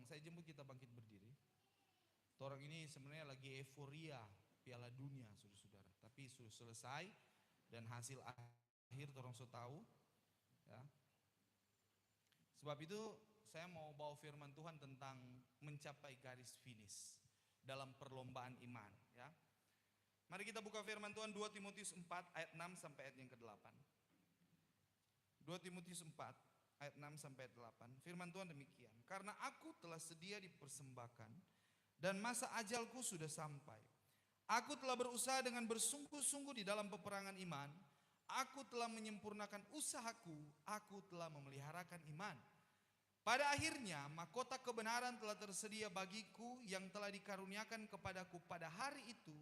saya jemput kita bangkit berdiri. Orang ini sebenarnya lagi euforia Piala Dunia, saudara-saudara. Tapi sudah selesai dan hasil akhir orang sudah tahu. Ya. Sebab itu saya mau bawa firman Tuhan tentang mencapai garis finish dalam perlombaan iman. Ya. Mari kita buka firman Tuhan 2 Timotius 4 ayat 6 sampai ayat yang ke-8. 2 Timotius 4 ayat 6 sampai ayat 8. Firman Tuhan demikian. Karena aku telah sedia dipersembahkan dan masa ajalku sudah sampai. Aku telah berusaha dengan bersungguh-sungguh di dalam peperangan iman. Aku telah menyempurnakan usahaku. Aku telah memeliharakan iman. Pada akhirnya mahkota kebenaran telah tersedia bagiku yang telah dikaruniakan kepadaku pada hari itu.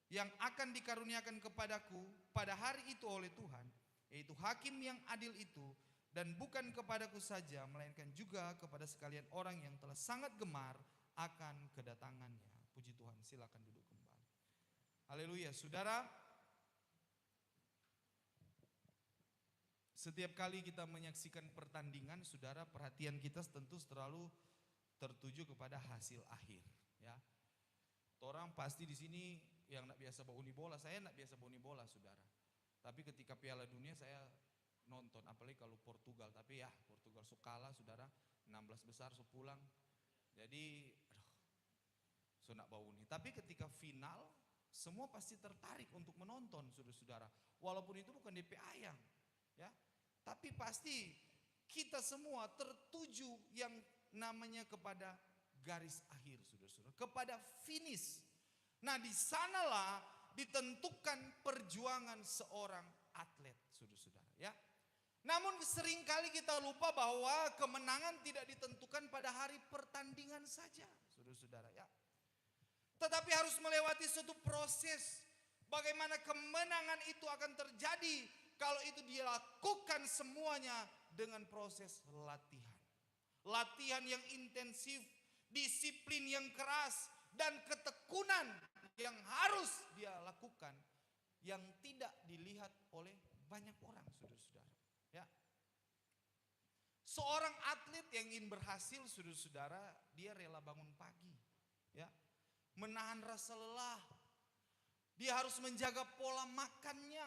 Yang akan dikaruniakan kepadaku pada hari itu oleh Tuhan. Yaitu hakim yang adil itu. Dan bukan kepadaku saja, melainkan juga kepada sekalian orang yang telah sangat gemar akan kedatangannya. Puji Tuhan, silakan duduk kembali. Haleluya, saudara. Setiap kali kita menyaksikan pertandingan, saudara, perhatian kita tentu selalu tertuju kepada hasil akhir. Ya, orang pasti di sini yang tidak biasa bauni bola, saya tidak biasa bauni bola, saudara. Tapi ketika Piala Dunia saya nonton, apalagi kalau Portugal. Tapi ya Portugal so kalah, saudara, 16 besar so pulang. Jadi, so nak bauni. Tapi ketika final, semua pasti tertarik untuk menonton, saudara-saudara. Walaupun itu bukan DP Ayang, ya. Tapi pasti kita semua tertuju yang namanya kepada garis akhir, saudara-saudara, kepada finish. Nah, di sanalah ditentukan perjuangan seorang atlet, saudara-saudara, ya. Namun seringkali kita lupa bahwa kemenangan tidak ditentukan pada hari pertandingan saja, saudara-saudara, ya. Tetapi harus melewati suatu proses bagaimana kemenangan itu akan terjadi kalau itu dilakukan semuanya dengan proses latihan. Latihan yang intensif, disiplin yang keras, dan ketekunan yang harus dia lakukan yang tidak dilihat oleh banyak orang, saudara-saudara. Ya. Seorang atlet yang ingin berhasil, saudara-saudara, dia rela bangun pagi, ya, menahan rasa lelah. Dia harus menjaga pola makannya,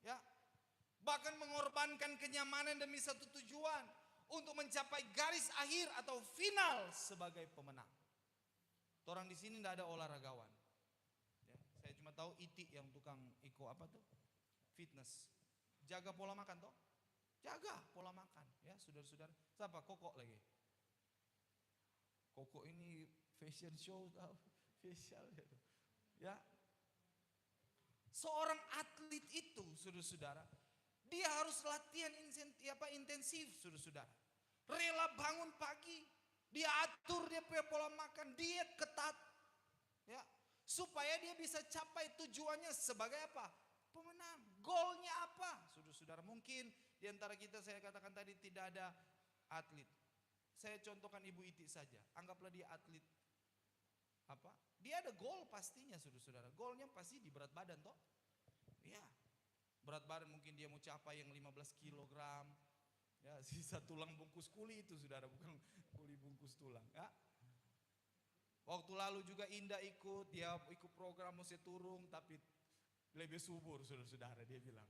ya, bahkan mengorbankan kenyamanan demi satu tujuan untuk mencapai garis akhir atau final sebagai pemenang. Orang di sini tidak ada olahragawan. Ya, saya cuma tahu Iti yang tukang apa tuh? Fitness. Jaga pola makan toh? Jaga pola makan, ya, saudara-saudara. Siapa? Koko lagi. Koko ini fashion show, facial gitu. Ya. Seorang atlet itu, saudara-saudara, dia harus latihan intensif, saudara-saudara. Rela bangun pagi, dia atur dia punya pola makan, diet ketat, ya, supaya dia bisa capai tujuannya sebagai apa? Pemenang. Goalnya apa? Saudara-saudara, mungkin di antara kita saya katakan tadi tidak ada atlet. Saya contohkan Ibu Iti saja. Anggaplah dia atlet apa? Dia ada goal pastinya, saudara-saudara. Goalnya pasti di berat badan toh. Ya. Berat badan mungkin dia mau capai yang 15 kilogram. Ya, sisa tulang bungkus kuli itu, saudara, bukan kuli bungkus tulang, ya. Waktu lalu juga Indah ikut, dia ikut program mesti turun tapi lebih subur, saudara-saudara, dia bilang.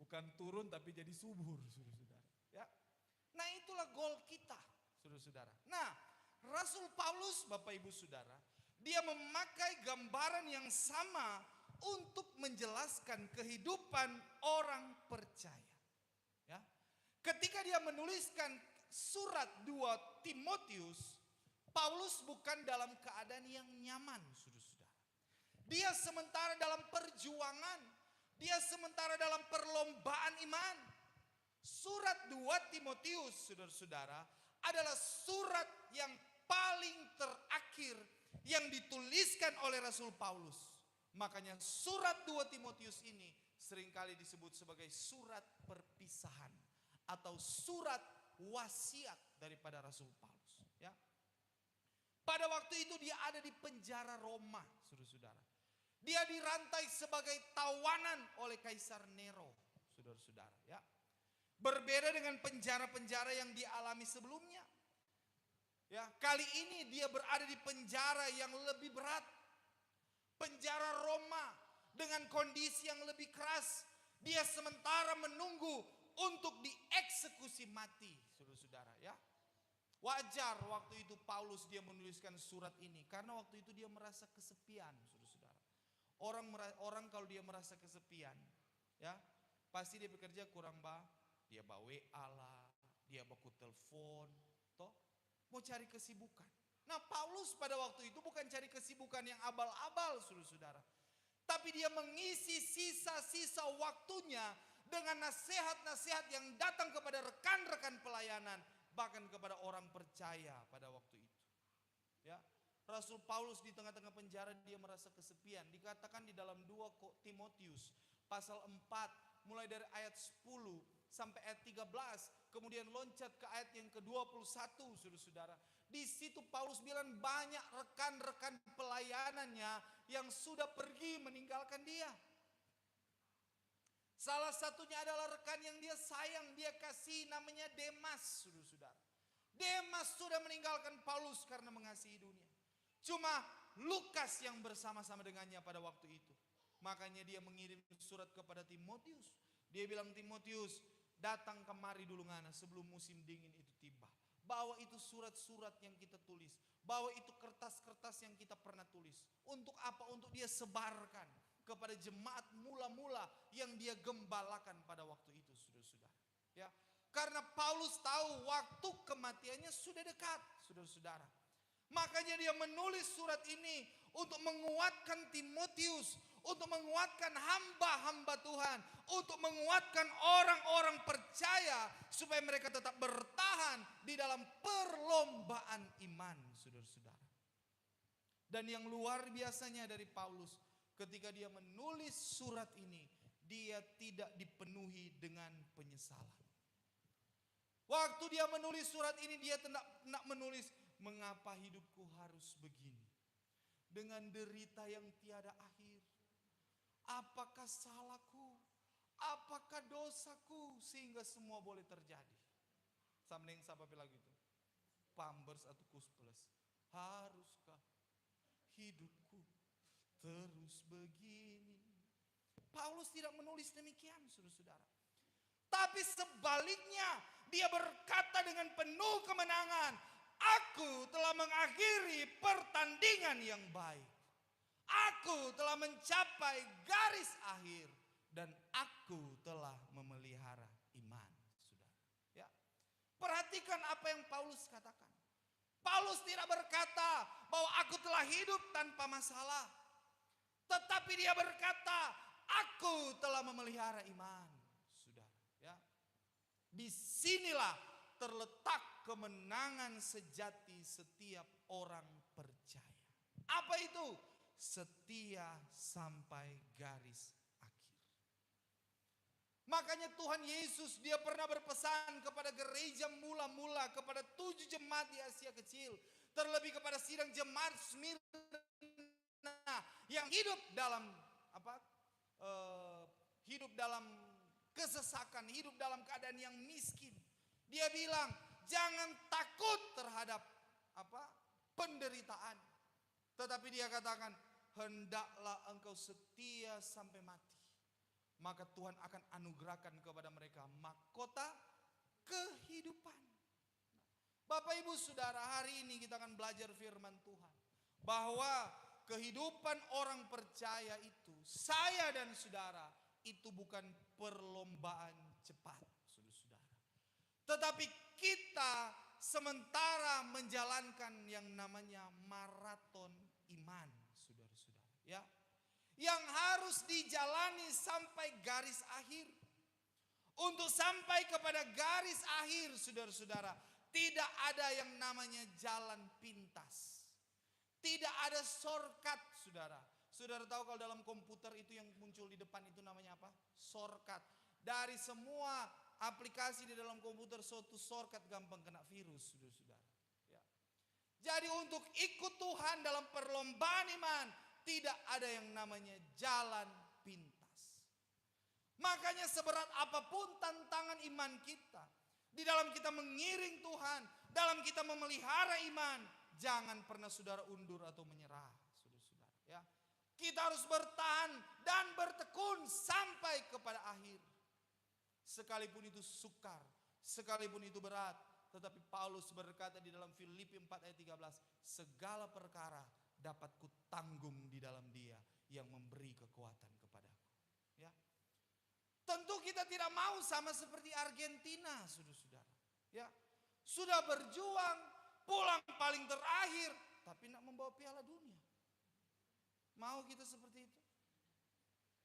Bukan turun tapi jadi subur, saudara-saudara, ya. Nah, itulah goal kita, saudara-saudara. Nah, Rasul Paulus, Bapak Ibu Saudara, dia memakai gambaran yang sama untuk menjelaskan kehidupan orang percaya. Ya. Ketika dia menuliskan surat 2 Timotius, Paulus bukan dalam keadaan yang nyaman, saudara-saudara. Dia sementara dalam perjuangan, dia sementara dalam perlombaan iman. Surat 2 Timotius, saudara-saudara, adalah surat yang paling terakhir yang dituliskan oleh Rasul Paulus. Makanya surat 2 Timotius ini seringkali disebut sebagai surat perpisahan atau surat wasiat daripada Rasul Paulus, ya. Pada waktu itu dia ada di penjara Roma, saudara-saudara. Dia dirantai sebagai tawanan oleh Kaisar Nero, saudara-saudara, ya. Berbeda dengan penjara-penjara yang dialami sebelumnya. Ya, kali ini dia berada di penjara yang lebih berat. Penjara Roma dengan kondisi yang lebih keras. Dia sementara menunggu untuk dieksekusi mati, saudara-saudara, ya. Wajar waktu itu Paulus dia menuliskan surat ini karena waktu itu dia merasa kesepian, saudara-saudara. Orang kalau dia merasa kesepian, ya, pasti dia bekerja kurang dia bawa WA lah, dia baku telepon, toh mau cari kesibukan. Nah, Paulus pada waktu itu bukan cari kesibukan yang abal-abal, saudara-saudara. Tapi dia mengisi sisa-sisa waktunya dengan nasihat-nasihat yang datang kepada rekan-rekan pelayanan, bahkan kepada orang percaya pada waktu itu. Ya, Rasul Paulus di tengah-tengah penjara dia merasa kesepian. Dikatakan di dalam 2 Timotius pasal 4 mulai dari ayat 10 sampai ayat 13, kemudian loncat ke ayat yang ke-21, saudara-saudara. Di situ Paulus bilang banyak rekan-rekan pelayanannya yang sudah pergi meninggalkan dia. Salah satunya adalah rekan yang dia sayang, dia kasih, namanya Demas, saudara-saudara. Demas sudah meninggalkan Paulus karena mengasihi dunia. Cuma Lukas yang bersama-sama dengannya pada waktu itu. Makanya dia mengirim surat kepada Timotius. Dia bilang, Timotius, datang kemari dulu ngana sebelum musim dingin itu tiba. Bawa itu surat-surat yang kita tulis. Bawa itu kertas-kertas yang kita pernah tulis. Untuk apa? Untuk dia sebarkan kepada jemaat mula-mula yang dia gembalakan pada waktu itu, saudara-saudara. Ya, karena Paulus tahu waktu kematiannya sudah dekat, saudara-saudara. Makanya dia menulis surat ini untuk menguatkan Timotius, untuk menguatkan hamba-hamba Tuhan, untuk menguatkan orang-orang percaya supaya mereka tetap bertahan di dalam perlombaan iman, saudara-saudara. Dan yang luar biasanya dari Paulus, ketika dia menulis surat ini, dia tidak dipenuhi dengan penyesalan. Waktu dia menulis surat ini, dia tidak menulis, mengapa hidupku harus begini, dengan derita yang tiada akhir. Apakah salahku? Apakah dosaku sehingga semua boleh terjadi? Sama dengan siapa bilang gitu? Pampers atau Kusplus. Haruskah hidupku terus begini? Paulus tidak menulis demikian, saudara-saudara. Tapi sebaliknya, dia berkata dengan penuh kemenangan, aku telah mengakhiri pertandingan yang baik. Aku telah mencapai garis akhir dan aku telah memelihara iman, saudara. Ya. Perhatikan apa yang Paulus katakan. Paulus tidak berkata bahwa aku telah hidup tanpa masalah. Tetapi dia berkata, aku telah memelihara iman, saudara. Ya. Disinilah terletak kemenangan sejati setiap orang percaya. Apa itu? Setia sampai garis akhir. Makanya Tuhan Yesus dia pernah berpesan kepada gereja mula-mula, kepada 7 jemaat di Asia Kecil, terlebih kepada sidang jemaat Smyrna yang hidup dalam hidup dalam kesesakan, hidup dalam keadaan yang miskin. Dia bilang, jangan takut terhadap penderitaan. Tetapi dia katakan, hendaklah engkau setia sampai mati. Maka Tuhan akan anugerahkan kepada mereka mahkota kehidupan. Bapak Ibu Saudara, hari ini kita akan belajar firman Tuhan. Bahwa kehidupan orang percaya itu, saya dan saudara, itu bukan perlombaan cepat, saudara-saudara. Tetapi kita sementara menjalankan yang namanya maraton iman, saudara-saudara, ya, yang harus dijalani sampai garis akhir. Untuk sampai kepada garis akhir, saudara-saudara, tidak ada yang namanya jalan pintas, tidak ada shortcut, saudara. Saudara tahu kalau dalam komputer itu yang muncul di depan itu namanya apa? Shortcut. Dari semua aplikasi di dalam komputer, suatu shortcut gampang kena virus, saudara-saudara. Ya. Jadi untuk ikut Tuhan dalam perlombaan iman, tidak ada yang namanya jalan pintas. Makanya seberat apapun tantangan iman kita, di dalam kita mengiring Tuhan, dalam kita memelihara iman, jangan pernah saudara undur atau menyerah, saudara-saudara. Ya, kita harus bertahan dan bertekun sampai kepada akhir. Sekalipun itu sukar, sekalipun itu berat, tetapi Paulus berkata di dalam Filipi 4 ayat 13, segala perkara dapat kutanggung di dalam Dia yang memberi kekuatan kepadaku. Ya. Tentu kita tidak mau sama seperti Argentina, saudara-saudara. Ya. Sudah berjuang, pulang paling terakhir, tapi nak membawa piala dunia. Mau kita seperti itu?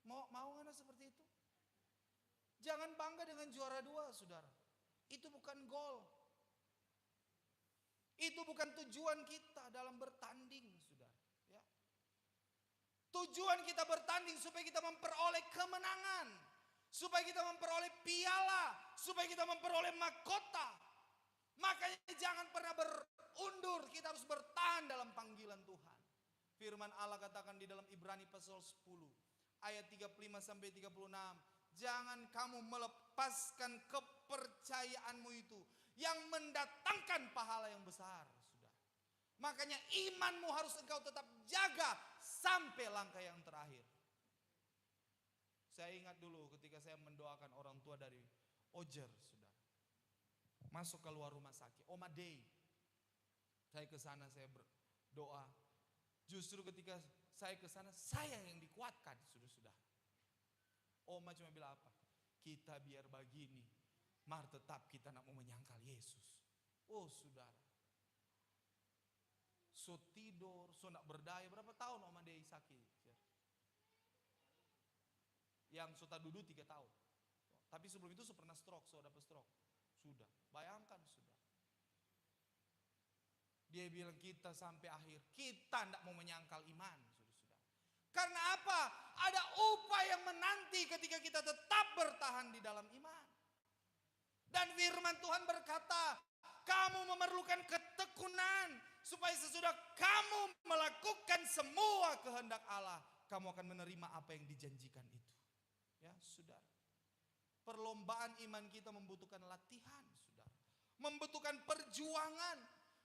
Mau anak seperti itu? Jangan bangga dengan juara 2, saudara. Itu bukan gol. Itu bukan tujuan kita dalam bertanding, saudara. Ya. Tujuan kita bertanding supaya kita memperoleh kemenangan, supaya kita memperoleh piala, supaya kita memperoleh mahkota. Makanya jangan pernah berundur, kita harus bertahan dalam panggilan Tuhan. Firman Allah katakan di dalam Ibrani pasal 10 ayat 35 sampai 36, jangan kamu melepaskan kepercayaanmu itu yang mendatangkan pahala yang besar, saudara. Makanya imanmu harus engkau tetap jaga sampai langkah yang terakhir. Saya ingat dulu ketika saya mendoakan orang tua dari Ojer, saudara. Masuk keluar rumah sakit, Oma Day. Saya ke sana, saya berdoa. Justru ketika saya ke sana, saya yang dikuatkan, saudara-saudara. Oma cuma bilang apa? Kita biar begini, mar tetap kita nak mau menyangkal Yesus. Oh saudara. So tidur, so nak berdaya. Berapa tahun Oma Day sakit? Yang so tak duduk 3 tahun. Tapi sebelum itu so pernah stroke, so dapat stroke. Sudah, bayangkan sudah. Dia bilang kita sampai akhir, kita tidak mau menyangkal iman, saudara-saudara. Karena apa? Ada upah yang menanti ketika kita tetap bertahan di dalam iman. Dan firman Tuhan berkata, kamu memerlukan ketekunan supaya sesudah kamu melakukan semua kehendak Allah, kamu akan menerima apa yang dijanjikan itu. Ya, saudara. Perlombaan iman kita membutuhkan latihan, saudara. Membutuhkan perjuangan.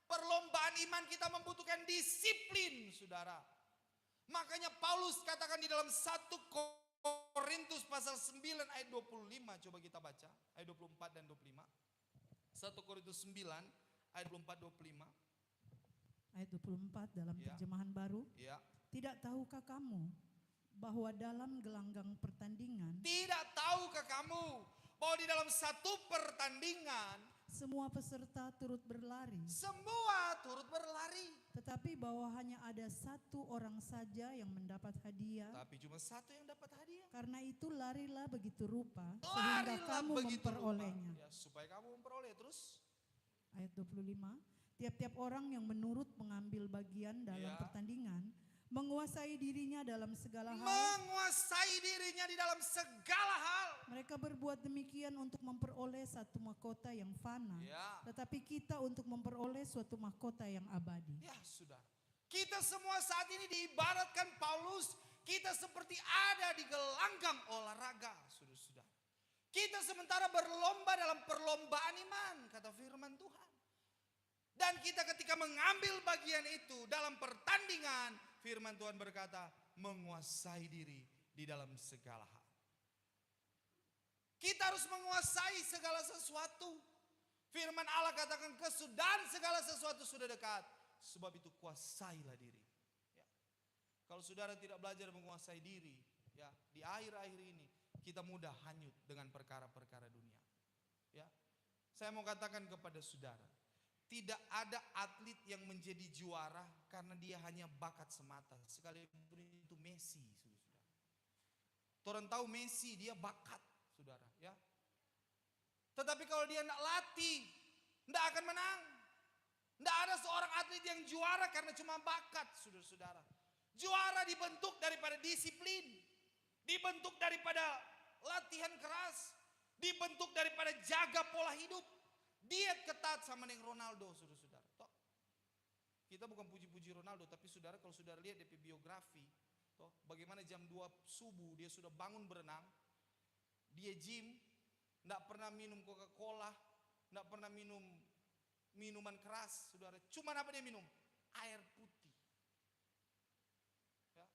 Perlombaan iman kita membutuhkan disiplin, saudara. Makanya Paulus katakan di dalam 1 Korintus pasal 9 ayat 25. Coba kita baca ayat 24 dan 25. 1 Korintus 9 ayat 24-25. Ayat 24 dalam Ya. terjemahan baru. Ya. Tidak tahukah kamu bahwa dalam gelanggang pertandingan Tidak tahukah kamu bahwa di dalam satu pertandingan semua peserta turut berlari, semua turut berlari, tetapi bahwa hanya ada satu orang saja yang mendapat hadiah? tapi cuma satu yang dapat hadiah. Karena itu larilah begitu rupa sehingga Larilah kamu begitu memperolehnya. rupa. Ya, supaya kamu memperoleh. Terus Ayat 25, tiap-tiap orang yang menurut mengambil bagian dalam Ya. pertandingan menguasai dirinya dalam segala hal. menguasai dirinya di dalam segala hal. Mereka berbuat demikian untuk memperoleh satu mahkota yang fana, Ya. tetapi kita untuk memperoleh suatu mahkota yang abadi. Ya, saudara. Kita semua saat ini diibaratkan Paulus, kita seperti ada di gelanggang olahraga, saudara-saudara. Kita sementara berlomba dalam perlombaan iman, kata firman Tuhan. Dan kita ketika mengambil bagian itu dalam pertandingan, firman Tuhan berkata, menguasai diri di dalam segala hal. Kita harus menguasai segala sesuatu. Firman Allah katakan kesudahan segala sesuatu sudah dekat. Sebab itu kuasailah diri. Ya. Kalau saudara tidak belajar menguasai diri, ya, di akhir-akhir ini kita mudah hanyut dengan perkara-perkara dunia. Ya. Saya mau katakan kepada saudara, tidak ada atlet yang menjadi juara karena dia hanya bakat semata. Sekalipun itu Messi, saudara. Orang tahu Messi dia bakat, saudara, ya. Tetapi kalau dia tidak latih, tidak akan menang. Tidak ada seorang atlet yang juara karena cuma bakat, saudara-saudara. Juara dibentuk daripada disiplin, dibentuk daripada latihan keras, dibentuk daripada jaga pola hidup. Diet ketat sama dengan Ronaldo, saudara-saudara. Toh, kita bukan puji-puji Ronaldo, tapi saudara kalau saudara lihat di biografi, toh, bagaimana jam 2 subuh dia sudah bangun berenang, dia gym, tidak pernah minum Coca-Cola, tidak pernah minum minuman keras, saudara. Cuma apa dia minum? Air putih. Ya.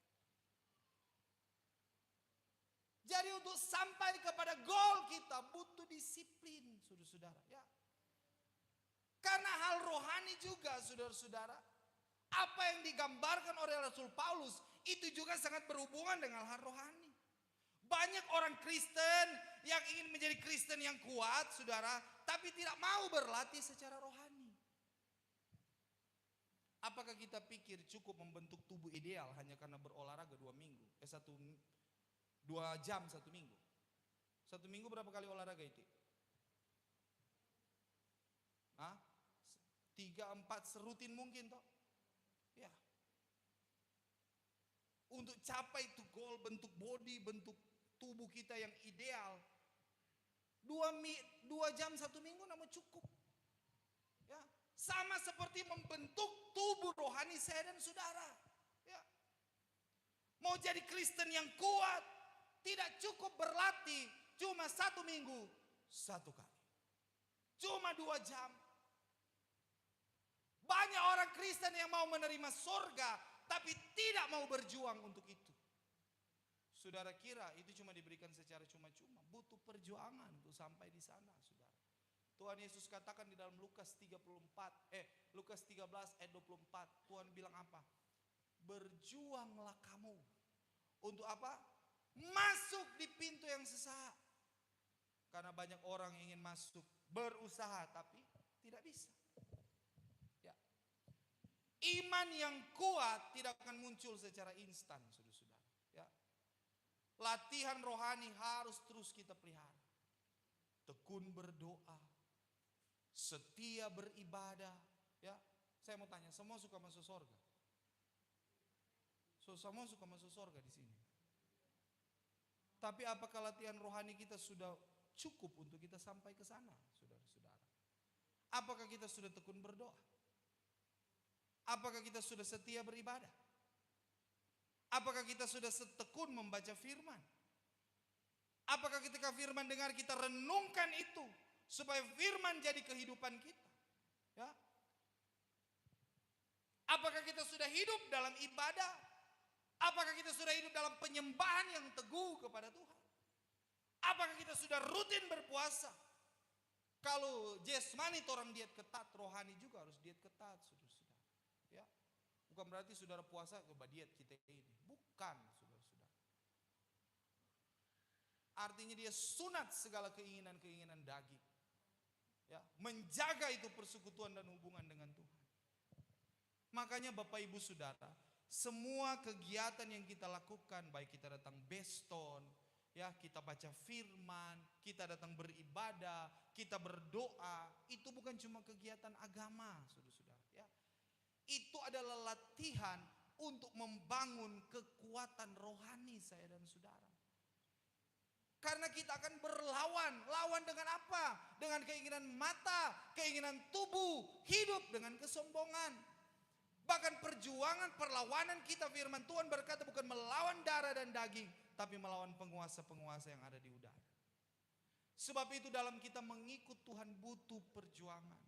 Jadi untuk sampai kepada goal kita butuh disiplin, saudara-saudara. Ya. Karena hal rohani juga, saudara-saudara. Apa yang digambarkan oleh Rasul Paulus itu juga sangat berhubungan dengan hal rohani. Banyak orang Kristen yang ingin menjadi Kristen yang kuat, saudara, tapi tidak mau berlatih secara rohani. Apakah kita pikir cukup membentuk tubuh ideal hanya karena berolahraga 2 minggu? 2 jam 1 minggu. 1 minggu berapa kali olahraga itu? 3-4 serutin mungkin toh? Ya. Untuk capai itu goal, bentuk body, bentuk tubuh kita yang ideal, 2 jam 1 minggu namun cukup. Ya. Sama seperti membentuk tubuh rohani saya dan saudara. Ya. Mau jadi Kristen yang kuat, tidak cukup berlatih cuma 1 minggu 1 kali. Cuma 2 jam. Banyak orang Kristen yang mau menerima surga, tapi tidak mau berjuang untuk itu. Saudara kira itu cuma diberikan secara cuma-cuma? Butuh perjuangan untuk sampai di sana, saudara. Tuhan Yesus katakan di dalam Lukas 13 ayat 24, Tuhan bilang apa? Berjuanglah kamu. Untuk apa? Masuk di pintu yang sesak. Karena banyak orang yang ingin masuk, berusaha tapi tidak bisa. Ya. Iman yang kuat tidak akan muncul secara instan, saudara-saudara. Ya. Latihan rohani harus terus kita pelihara. Tekun berdoa, setia beribadah. Ya, saya mau tanya, semua suka masuk surga? Semua suka masuk surga di sini. Tapi apakah latihan rohani kita sudah cukup untuk kita sampai ke sana, saudara-saudara? Apakah kita sudah tekun berdoa? Apakah kita sudah setia beribadah? Apakah kita sudah setekun membaca firman? Apakah ketika firman dengar kita renungkan itu supaya firman jadi kehidupan kita? Ya. Apakah kita sudah hidup dalam ibadah? Apakah kita sudah hidup dalam penyembahan yang teguh kepada Tuhan? Apakah kita sudah rutin berpuasa? Kalau jasmani orang diet ketat, rohani juga harus diet ketat, saudara-saudara. Ya. Bukan berarti saudara puasa ke diet kita ini. Bukan, saudara-saudara. Artinya dia sunat segala keinginan-keinginan daging. Ya, menjaga itu persekutuan dan hubungan dengan Tuhan. Makanya Bapak Ibu Saudara, semua kegiatan yang kita lakukan, baik kita datang beston, ya kita baca firman, kita datang beribadah, kita berdoa, itu bukan cuma kegiatan agama, saudara-saudara. Ya, itu adalah latihan untuk membangun kekuatan rohani saya dan saudara. Karena kita akan lawan dengan apa? Dengan keinginan mata, keinginan tubuh, hidup dengan kesombongan. Bahkan perjuangan, perlawanan kita, firman Tuhan berkata bukan melawan darah dan daging, tapi melawan penguasa-penguasa yang ada di udara. Sebab itu dalam kita mengikut Tuhan butuh perjuangan.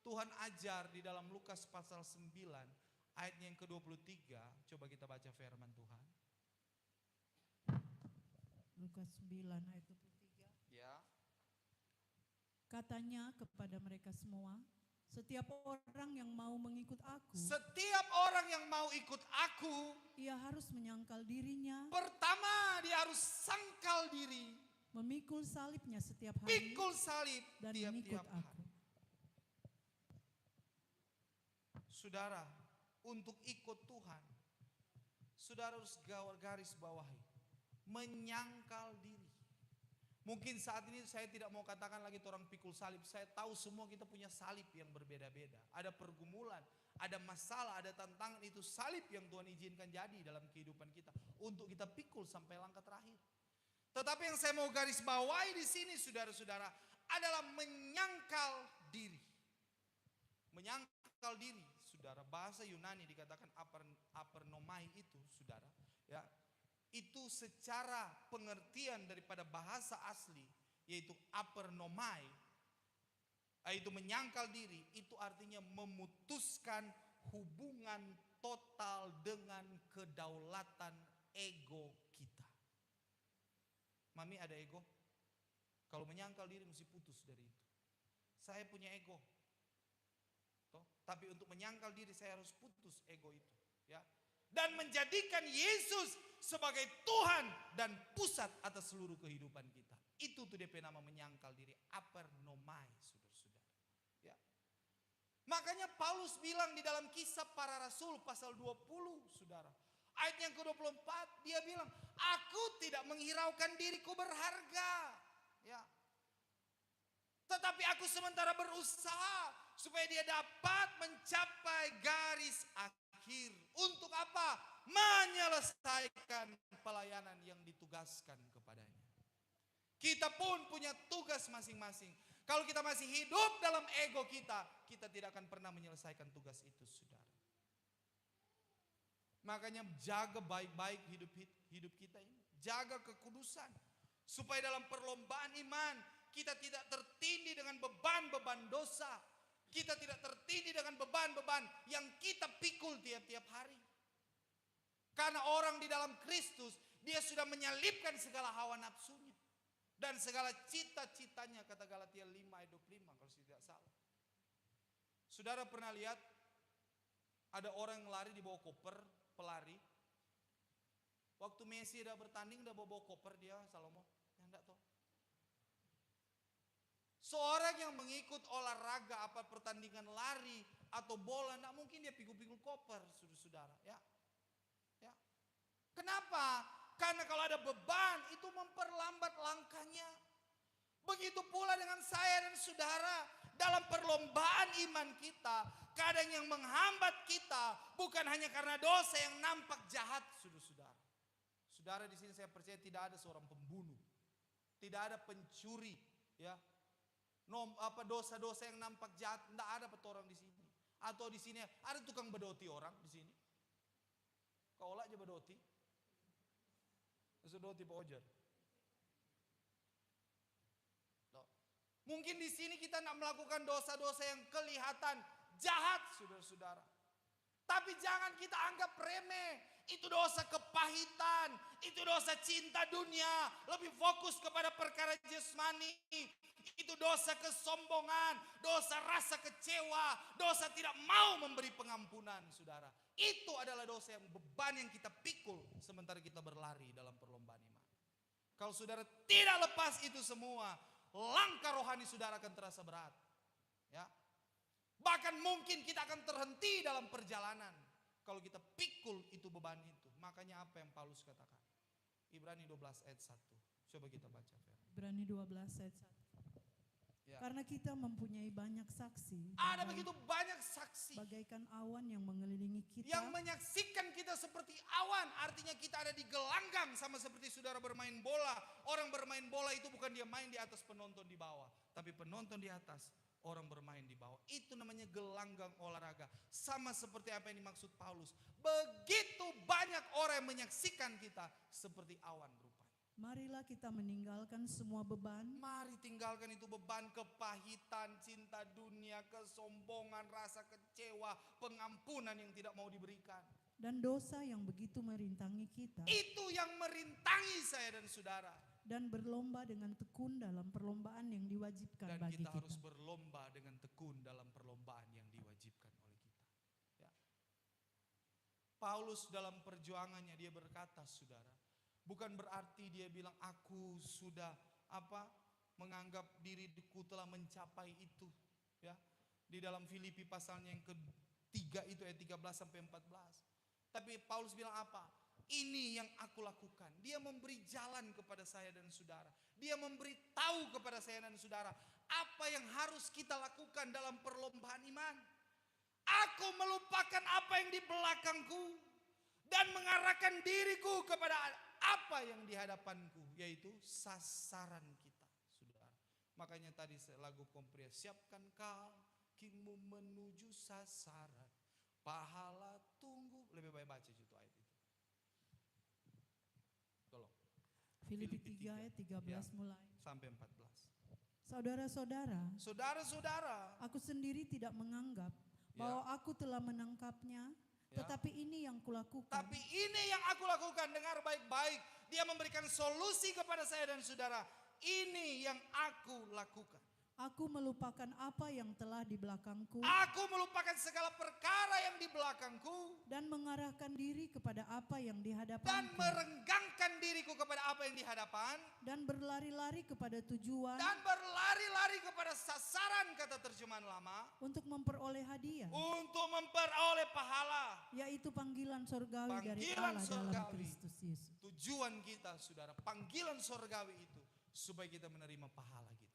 Tuhan ajar di dalam Lukas pasal 9 ayatnya yang ke-23. Coba kita baca firman Tuhan. Lukas 9 ayat 23. Ya. Katanya kepada mereka semua, setiap orang yang mau mengikut aku, Setiap orang yang mau ikut aku, ia harus menyangkal dirinya, pertama dia harus sangkal diri, memikul salibnya setiap hari, pikul salib dan tiap-tiap mengikut hari. aku. Saudara, untuk ikut Tuhan, saudara harus garis bawahi, menyangkal diri. Mungkin saat ini saya tidak mau katakan lagi orang pikul salib. Saya tahu semua kita punya salib yang berbeda-beda. Ada pergumulan, ada masalah, ada tantangan. Itu salib yang Tuhan izinkan jadi dalam kehidupan kita. Untuk kita pikul sampai langkah terakhir. Tetapi yang saya mau garis bawahi di sini saudara-saudara adalah menyangkal diri. Menyangkal diri, saudara. Bahasa Yunani dikatakan apernomai itu, saudara. Ya. Itu secara pengertian daripada bahasa asli, yaitu apernomai, Itu menyangkal diri, itu artinya memutuskan hubungan total dengan kedaulatan ego kita. Mami ada ego? Kalau menyangkal diri mesti putus dari itu. Saya punya ego. Toh? Tapi untuk menyangkal diri saya harus putus ego itu. Ya. Dan menjadikan Yesus sebagai Tuhan dan pusat atas seluruh kehidupan kita. Itu tuh DP nama menyangkal diri. Apernomai, saudara-saudara. Ya. Makanya Paulus bilang di dalam Kisah Para Rasul pasal 20, saudara. Ayat yang ke-24 dia bilang, aku tidak menghiraukan diriku berharga. Ya. Tetapi aku sementara berusaha supaya dia dapat mencapai garis akhir. Untuk apa? Menyelesaikan pelayanan yang ditugaskan kepadanya. Kita pun punya tugas masing-masing. Kalau kita masih hidup dalam ego kita, kita tidak akan pernah menyelesaikan tugas itu, saudara. Makanya jaga baik-baik hidup kita ini. Jaga kekudusan. Supaya dalam perlombaan iman, kita tidak tertindih dengan beban-beban dosa. Kita tidak tertindih dengan beban-beban yang kita pikul tiap-tiap hari. Karena orang di dalam Kristus, dia sudah menyalipkan segala hawa nafsunya. Dan segala cita-citanya, kata Galatia 5 ayat 25 kalau tidak salah. Saudara pernah lihat ada orang yang lari di bawah koper, pelari. Waktu Messi udah bertanding udah bawa koper dia, Salomo. Ya enggak toh. Seorang yang mengikut olahraga apa pertandingan lari atau bola, enggak mungkin dia pikul-pikul koper, saudara-saudara, ya. Ya. Kenapa? Karena kalau ada beban itu memperlambat langkahnya. Begitu pula dengan saya dan saudara dalam perlombaan iman kita. Kadang yang menghambat kita bukan hanya karena dosa yang nampak jahat, saudara-saudara. Saudara di sini saya percaya tidak ada seorang pembunuh, tidak ada pencuri, ya. Dosa-dosa yang nampak jahat tidak ada orang di sini. Atau di sini ada tukang bedoti orang di sini. Kau olah aja bedoti. Bedoti Pak Ojar. Mungkin di sini kita tidak melakukan dosa-dosa yang kelihatan jahat, saudara-saudara. Tapi jangan kita anggap remeh. Itu dosa kepahitan, itu dosa cinta dunia, lebih fokus kepada perkara jasmani. Itu dosa kesombongan, dosa rasa kecewa, dosa tidak mau memberi pengampunan, saudara. Itu adalah dosa yang beban yang kita pikul sementara kita berlari dalam perlombaan iman. Kalau saudara tidak lepas itu semua, langkah rohani saudara akan terasa berat. Ya. Bahkan mungkin kita akan terhenti dalam perjalanan kalau kita pikul itu beban itu. Makanya apa yang Paulus katakan? Ibrani 12 ayat 1. Coba kita baca. Ibrani 12 ayat 1. Ya. Karena kita mempunyai banyak saksi. Ada begitu banyak saksi. Bagaikan awan yang mengelilingi kita. Yang menyaksikan kita seperti awan. Artinya kita ada di gelanggang sama seperti saudara bermain bola. Orang bermain bola itu bukan dia main di atas, penonton di bawah. Tapi penonton di atas, orang bermain di bawah. Itu namanya gelanggang olahraga. Sama seperti apa yang dimaksud Paulus. Begitu banyak orang yang menyaksikan kita seperti awan rupanya. Marilah kita meninggalkan semua beban. Mari tinggalkan itu beban, kepahitan, cinta dunia, kesombongan, rasa kecewa, pengampunan yang tidak mau diberikan. Dan dosa yang begitu merintangi kita. Itu yang merintangi saya dan saudara. Dan berlomba dengan tekun dalam perlombaan yang diwajibkan dan bagi kita. Dan kita harus berlomba dengan tekun dalam perlombaan yang diwajibkan oleh kita. Ya. Paulus dalam perjuangannya dia berkata, saudara, bukan berarti dia bilang aku sudah menganggap diriku telah mencapai itu, ya. Di dalam Filipi pasalnya yang ketiga itu ayat 13 sampai 14. Tapi Paulus bilang apa? Ini yang aku lakukan. Dia memberi jalan kepada saya dan saudara. Dia memberi tahu kepada saya dan saudara apa yang harus kita lakukan dalam perlombaan iman. Aku melupakan apa yang di belakangku dan mengarahkan diriku kepada apa yang di hadapanku, yaitu sasaran kita, saudara. Makanya tadi lagu Kompria, siapkan kakimu menuju sasaran, pahala tunggu. Lebih baik baca itu ayat itu. Tolong. Filipi 3 ayat 13 ya, mulai. sampai 14. Saudara-saudara, Saudara-saudara, aku sendiri tidak menganggap bahwa aku telah menangkapnya, tetapi ini yang kulakukan. tapi ini yang aku lakukan, dengar baik-baik. Dia memberikan solusi kepada saya dan saudara. Ini yang aku lakukan. Aku melupakan apa yang telah di belakangku Aku melupakan segala perkara yang di belakangku dan mengarahkan diri kepada apa yang di dan hadapanku merenggangkan diriku kepada apa yang di hadapan dan berlari-lari kepada tujuan dan berlari-lari kepada sasaran, kata terjemahan lama, untuk memperoleh hadiah, untuk memperoleh pahala. yaitu panggilan sorgawi dari Panggilan Allah dalam sorgawi. Kristus Yesus. Tujuan kita, saudara, panggilan sorgawi itu supaya kita menerima pahala kita.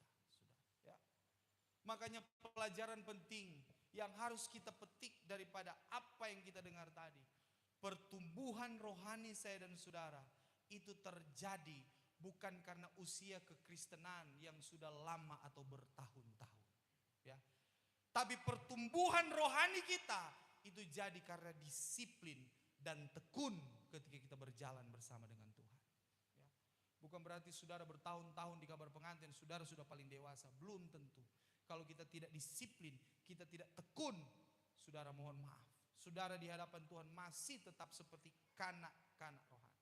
Makanya pelajaran penting yang harus kita petik daripada apa yang kita dengar tadi. Pertumbuhan rohani saya dan saudara itu terjadi bukan karena usia kekristenan yang sudah lama atau bertahun-tahun. Ya. Tapi pertumbuhan rohani kita itu jadi karena disiplin dan tekun ketika kita berjalan bersama dengan Tuhan. Ya. Bukan berarti saudara bertahun-tahun di kabar pengantin, saudara sudah paling dewasa. Belum tentu. Kalau kita tidak disiplin, kita tidak tekun, saudara mohon maaf. Saudara di hadapan Tuhan masih tetap seperti kanak-kanak rohani.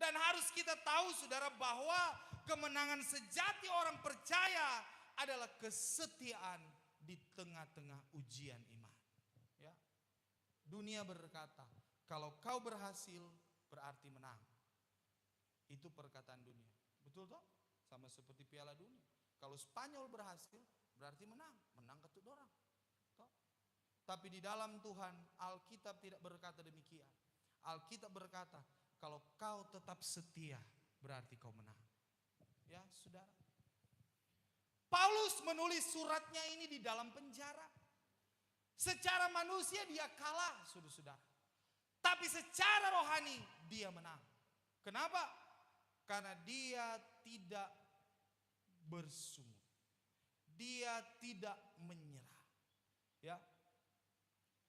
Dan harus kita tahu saudara bahwa kemenangan sejati orang percaya adalah kesetiaan di tengah-tengah ujian iman. Ya. Dunia berkata, kalau kau berhasil berarti menang. Itu perkataan dunia. Betul toh? Sama seperti Piala Dunia. Kalau Spanyol berhasil, berarti menang. Menang ketut orang. Tapi di dalam Tuhan, Alkitab tidak berkata demikian. Alkitab berkata, kalau kau tetap setia, berarti kau menang. Ya, saudara. Paulus menulis suratnya ini di dalam penjara. Secara manusia dia kalah, saudara-saudara. Tapi secara rohani, dia menang. Kenapa? Karena dia tidak bersungut. Dia tidak menyerah. Ya.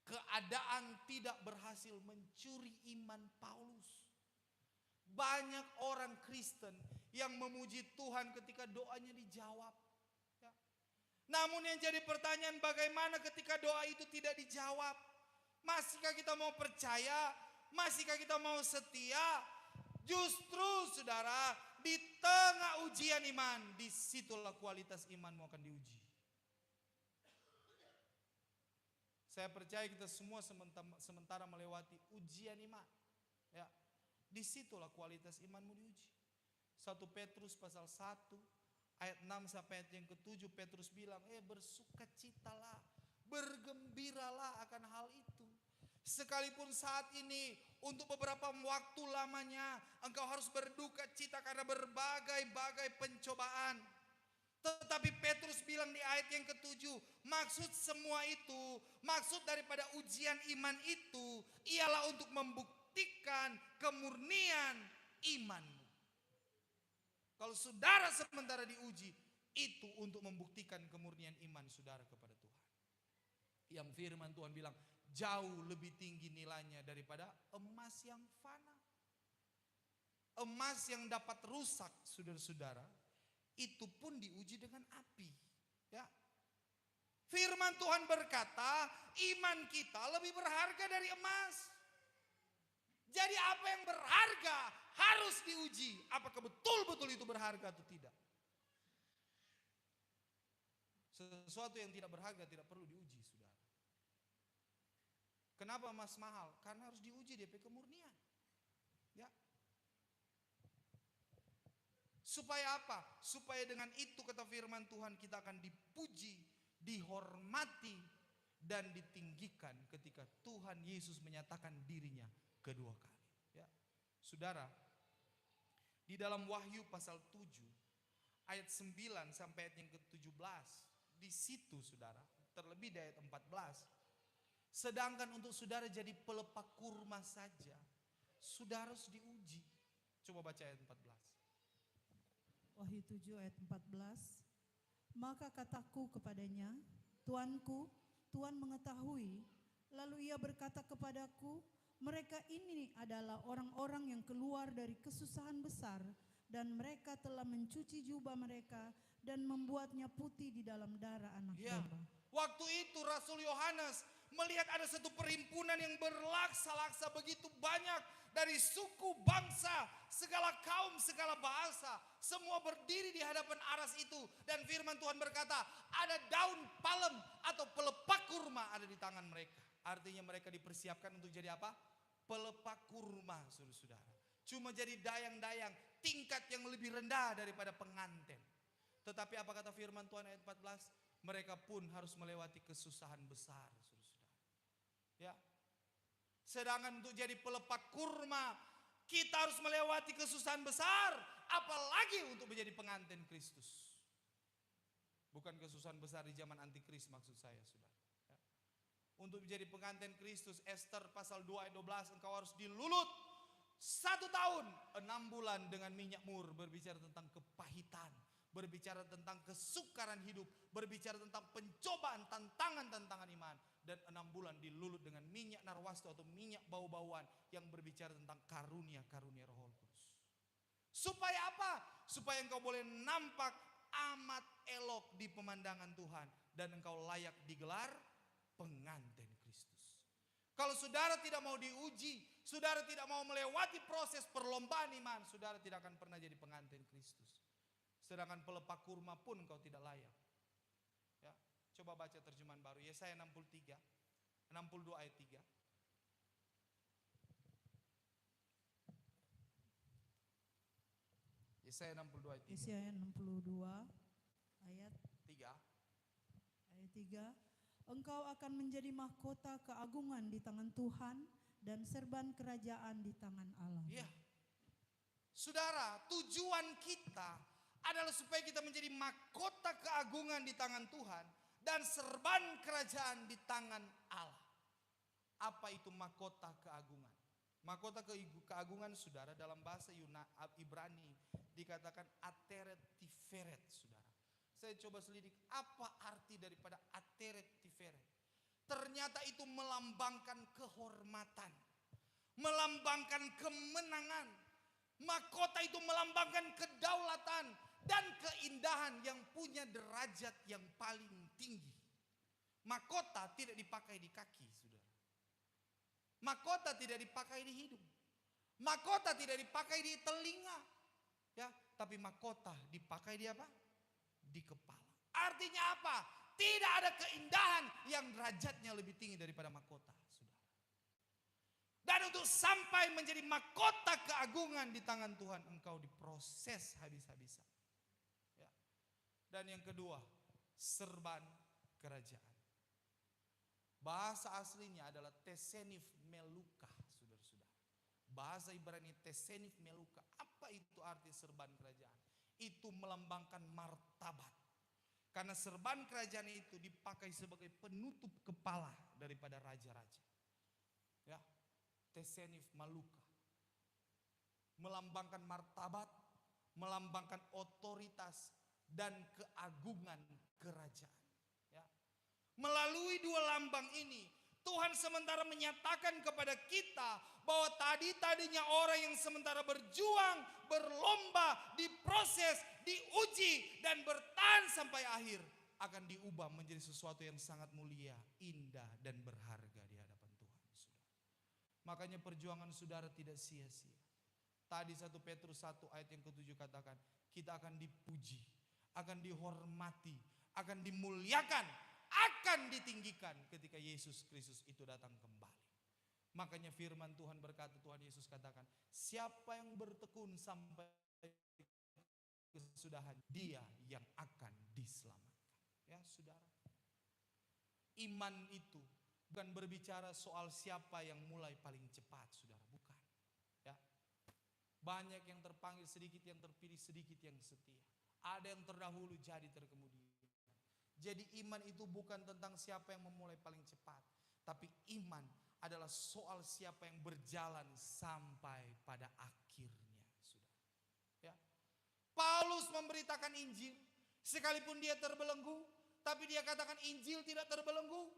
Keadaan tidak berhasil mencuri iman Paulus. Banyak orang Kristen yang memuji Tuhan ketika doanya dijawab. Ya. Namun yang jadi pertanyaan, bagaimana ketika doa itu tidak dijawab? Masihkah kita mau percaya? Masihkah kita mau setia? Justru saudara, di tengah ujian iman, disitulah kualitas imanmu akan diuji. Saya percaya kita semua sementara melewati ujian iman. Ya, disitulah kualitas imanmu diuji. 1 Petrus pasal 1 ayat 6 sampai ayat yang ke-7, Petrus bilang, bersukacitalah, bergembiralah akan hal itu. Sekalipun saat ini untuk beberapa waktu lamanya engkau harus berduka cita karena berbagai-bagai pencobaan. Tetapi Petrus bilang di ayat yang ke-7, maksud semua itu, maksud daripada ujian iman itu ialah untuk membuktikan kemurnian imanmu. Kalau saudara sementara diuji, itu untuk membuktikan kemurnian iman saudara kepada Tuhan. Yang firman Tuhan bilang, jauh lebih tinggi nilainya daripada emas yang fana. Emas yang dapat rusak, saudara-saudara, itu pun diuji dengan api. Ya. Firman Tuhan berkata, iman kita lebih berharga dari emas. Jadi apa yang berharga harus diuji. Apakah betul-betul itu berharga atau tidak? Sesuatu yang tidak berharga tidak perlu diuji, saudara. Kenapa emas mahal? Karena harus diuji DP kemurnian. Ya. Supaya apa? Supaya dengan itu kata firman Tuhan kita akan dipuji, dihormati, dan ditinggikan ketika Tuhan Yesus menyatakan dirinya kedua kali. Ya. Saudara, di dalam Wahyu pasal 7 ayat 9 sampai ayat yang ke-17, di situ saudara, terlebih di ayat 14, sedangkan untuk saudara jadi pelepah kurma saja, saudara harus diuji. Coba baca ayat 14. Wahyu 7 ayat 14. Maka kataku kepadanya, Tuanku, Tuhan mengetahui. Lalu ia berkata kepadaku, mereka ini adalah orang-orang yang keluar dari kesusahan besar, dan mereka telah mencuci jubah mereka dan membuatnya putih di dalam darah anak Ya. domba. Waktu itu Rasul Yohanes melihat ada satu perhimpunan yang berlaksa-laksa begitu banyak dari suku, bangsa, segala kaum, segala bahasa. Semua berdiri di hadapan aras itu. Dan firman Tuhan berkata, ada daun palem atau pelepah kurma ada di tangan mereka. Artinya mereka dipersiapkan untuk jadi apa? Pelepah kurma, saudara-saudara. Cuma jadi dayang-dayang, tingkat yang lebih rendah daripada pengantin. Tetapi apa kata firman Tuhan ayat 14? Mereka pun harus melewati kesusahan besar, saudara-saudara. Ya. Sedangkan untuk jadi pelepah kurma, kita harus melewati kesusahan besar, apalagi untuk menjadi pengantin Kristus. Bukan kesusahan besar di zaman antikris maksud saya, saudara. Ya. Untuk menjadi pengantin Kristus, Esther pasal 2 ayat 12, engkau harus dilulut 1 tahun 6 bulan dengan minyak mur, berbicara tentang kepahitan, berbicara tentang kesukaran hidup, berbicara tentang pencobaan, tantangan iman. Dan 6 bulan dilulut dengan minyak narwastu atau minyak bau-bauan yang berbicara tentang karunia-karunia Roh Kudus. Supaya apa? Supaya engkau boleh nampak amat elok di pemandangan Tuhan dan engkau layak digelar pengantin Kristus. Kalau saudara tidak mau diuji, saudara tidak mau melewati proses perlombaan iman, saudara tidak akan pernah jadi pengantin Kristus. Sedangkan pelepah kurma pun engkau tidak layak. Ya, coba baca terjemahan baru Yesaya 62 ayat 3. Yesaya 62 ayat 3. Yesaya 62 ayat 3. Ayat 3. Engkau akan menjadi mahkota keagungan di tangan Tuhan dan serban kerajaan di tangan Allah. Ya. Saudara, tujuan kita adalah supaya kita menjadi mahkota keagungan di tangan Tuhan dan serban kerajaan di tangan Allah. Apa itu mahkota keagungan? Mahkota keagungan, saudara, dalam bahasa Ibrani dikatakan ateret tiferet, saudara. Saya coba selidik apa arti daripada ateret tiferet. Ternyata itu melambangkan kehormatan, melambangkan kemenangan. Mahkota itu melambangkan kedaulatan dan keindahan yang punya derajat yang paling tinggi. Mahkota tidak dipakai di kaki, saudara. Mahkota tidak dipakai di hidung. Mahkota tidak dipakai di telinga. Ya, tapi mahkota dipakai di apa? Di kepala. Artinya apa? Tidak ada keindahan yang derajatnya lebih tinggi daripada mahkota, saudara. Dan untuk sampai menjadi mahkota keagungan di tangan Tuhan, engkau diproses habis-habisan. Ya. Dan yang kedua, serban kerajaan. Bahasa aslinya adalah tesenif meluka, saudara-saudara. Bahasa Ibrani tesenif meluka. Apa itu arti serban kerajaan? Itu melambangkan martabat. Karena serban kerajaan itu dipakai sebagai penutup kepala daripada raja-raja. Ya, tesenif meluka. Melambangkan martabat, melambangkan otoritas dan keagungan kerajaan. Melalui dua lambang ini, Tuhan sementara menyatakan kepada kita bahwa tadinya orang yang sementara berjuang, berlomba, diproses, diuji, dan bertahan sampai akhir akan diubah menjadi sesuatu yang sangat mulia, indah, dan berharga di hadapan Tuhan. Saudara. Makanya perjuangan saudara tidak sia-sia. Tadi 1 Petrus 1 ayat yang ke-7 katakan, kita akan dipuji, akan dihormati, akan dimuliakan, akan ditinggikan ketika Yesus Kristus itu datang kembali. Makanya firman Tuhan berkata, Tuhan Yesus katakan, siapa yang bertekun sampai kesudahan, dia yang akan diselamatkan. Ya, saudara. Iman itu bukan berbicara soal siapa yang mulai paling cepat, saudara, bukan. Ya. Banyak yang terpanggil, sedikit yang terpilih, sedikit yang setia. Ada yang terdahulu jadi terkemudian. Jadi iman itu bukan tentang siapa yang memulai paling cepat, tapi iman adalah soal siapa yang berjalan sampai pada akhirnya, saudara. Ya. Paulus memberitakan Injil, sekalipun dia terbelenggu, tapi dia katakan Injil tidak terbelenggu.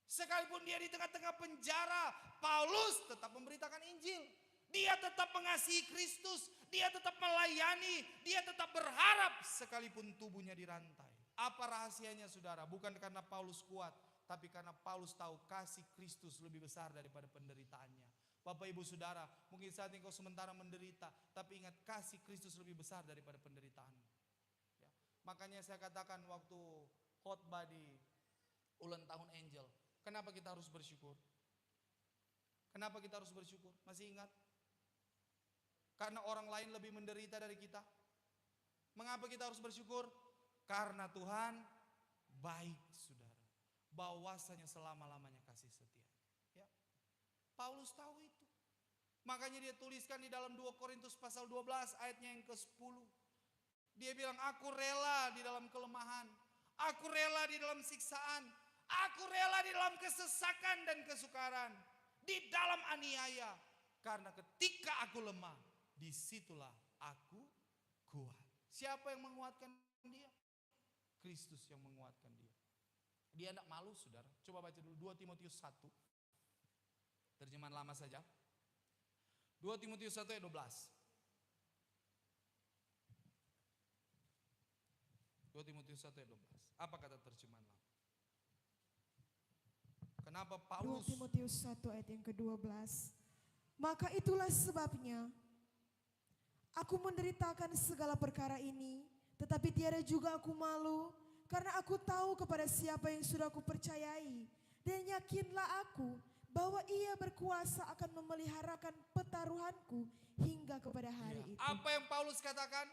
Sekalipun dia di tengah-tengah penjara, Paulus tetap memberitakan Injil. Dia tetap mengasihi Kristus, Dia tetap melayani, dia tetap berharap sekalipun tubuhnya dirantai. Apa rahasianya saudara? Bukan karena Paulus kuat, tapi karena Paulus tahu kasih Kristus lebih besar daripada penderitaannya. Bapak ibu saudara, mungkin saat ini kau sementara menderita, tapi ingat kasih Kristus lebih besar daripada penderitaanmu. Ya. Makanya saya katakan waktu khotbah di ulang tahun Angel, kenapa kita harus bersyukur? Kenapa kita harus bersyukur? Masih ingat? Karena orang lain lebih menderita dari kita. Mengapa kita harus bersyukur? Karena Tuhan baik, saudara. Bahwasanya selama-lamanya kasih setia. Ya. Paulus tahu itu. Makanya dia tuliskan di dalam 2 Korintus pasal 12 ayatnya yang ke-10. Dia bilang, aku rela di dalam kelemahan. Aku rela di dalam siksaan. Aku rela di dalam kesesakan dan kesukaran. Di dalam aniaya. Karena ketika aku lemah, disitulah aku kuat. Siapa yang menguatkan dia? Kristus yang menguatkan dia. Dia tidak malu, saudara. Coba baca dulu 2 Timotius 1. Terjemahan lama saja. 2 Timotius 1 ayat 12. 2 Timotius 1 ayat 12. Apa kata terjemahan lama? Kenapa 2 Paulus? Timotius 1 ayat yang ke-12. Maka itulah sebabnya aku menderitakan segala perkara ini, tetapi tiada juga aku malu, karena aku tahu kepada siapa yang sudah aku percayai, dan yakinlah aku bahwa ia berkuasa akan memeliharakan pertaruhanku hingga kepada hari itu. Apa yang Paulus katakan?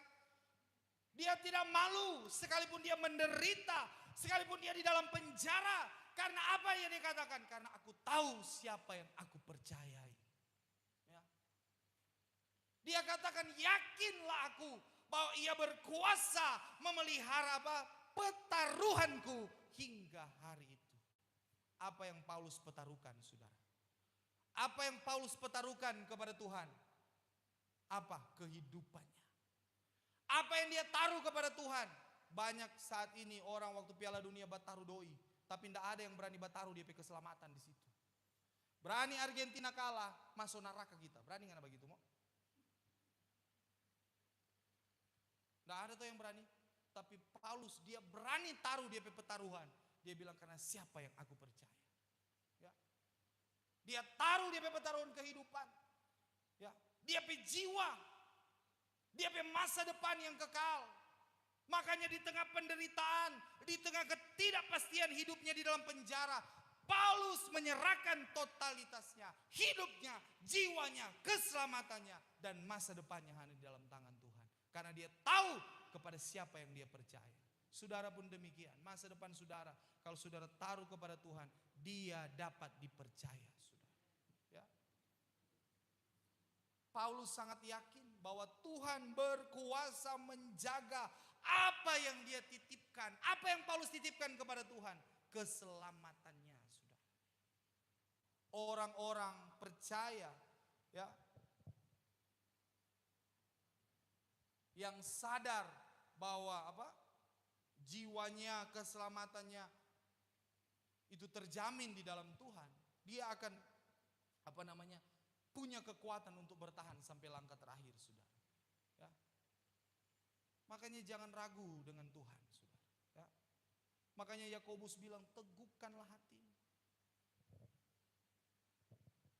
Dia tidak malu sekalipun dia menderita, sekalipun dia di dalam penjara. Karena apa yang dia katakan? Karena aku tahu siapa yang aku percayai. Ya. Dia katakan, yakinlah aku bahwa ia berkuasa memelihara pertaruhanku hingga hari itu. Apa yang Paulus pertaruhkan, saudara? Apa yang Paulus pertaruhkan kepada Tuhan? Apa? Kehidupannya. Apa yang dia taruh kepada Tuhan? Banyak saat ini orang waktu Piala Dunia bataruh doi, tapi tidak ada yang berani bataruh dia keselamatan di situ. Berani Argentina kalah, masuk neraka kita. Berani nggak begitu, Mo? Tidak ada tuh yang berani. Tapi Paulus dia berani taruh dia pertaruhan. Dia bilang karena siapa yang aku percaya. Ya. Dia taruh dia pertaruhan kehidupan. Ya. Dia jiwa. Dia masa depan yang kekal. Makanya di tengah penderitaan, di tengah ketidakpastian hidupnya di dalam penjara, Paulus menyerahkan totalitasnya, hidupnya, jiwanya, keselamatannya, dan masa depannya hanya di dalam tangan Tuhan. Karena dia tahu kepada siapa yang dia percaya. Saudara pun demikian, masa depan saudara, kalau saudara taruh kepada Tuhan, dia dapat dipercaya, saudara. Ya. Paulus sangat yakin bahwa Tuhan berkuasa menjaga apa yang dia titipkan. Apa yang Paulus titipkan kepada Tuhan? Keselamatannya, saudara. Orang-orang percaya, ya, yang sadar bahwa jiwanya, keselamatannya itu terjamin di dalam Tuhan, dia akan punya kekuatan untuk bertahan sampai langkah terakhir, saudara. Ya. Makanya jangan ragu dengan Tuhan, saudara. Ya. Makanya Yakobus bilang, teguhkanlah hatimu.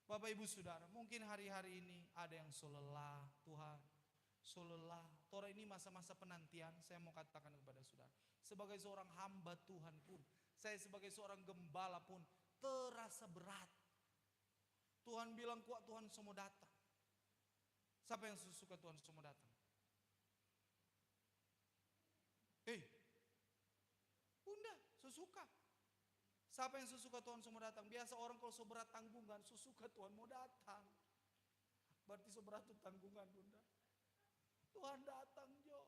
Bapak ibu saudara, mungkin hari-hari ini ada yang so lelah, Tuhan. So lelah. Tora ini masa-masa penantian, saya mau katakan kepada saudara. Sebagai seorang hamba Tuhan pun, saya sebagai seorang gembala pun terasa berat. Tuhan bilang kuat, Tuhan semua datang. Siapa yang suka Tuhan semua datang? Bunda, sesuka. Siapa yang sesuka Tuhan semua datang? Biasa orang kalau seberat tanggungan, sesuka Tuhan mau datang. Berarti seberat itu tanggungan, Bunda. Tuhan datang, Jo.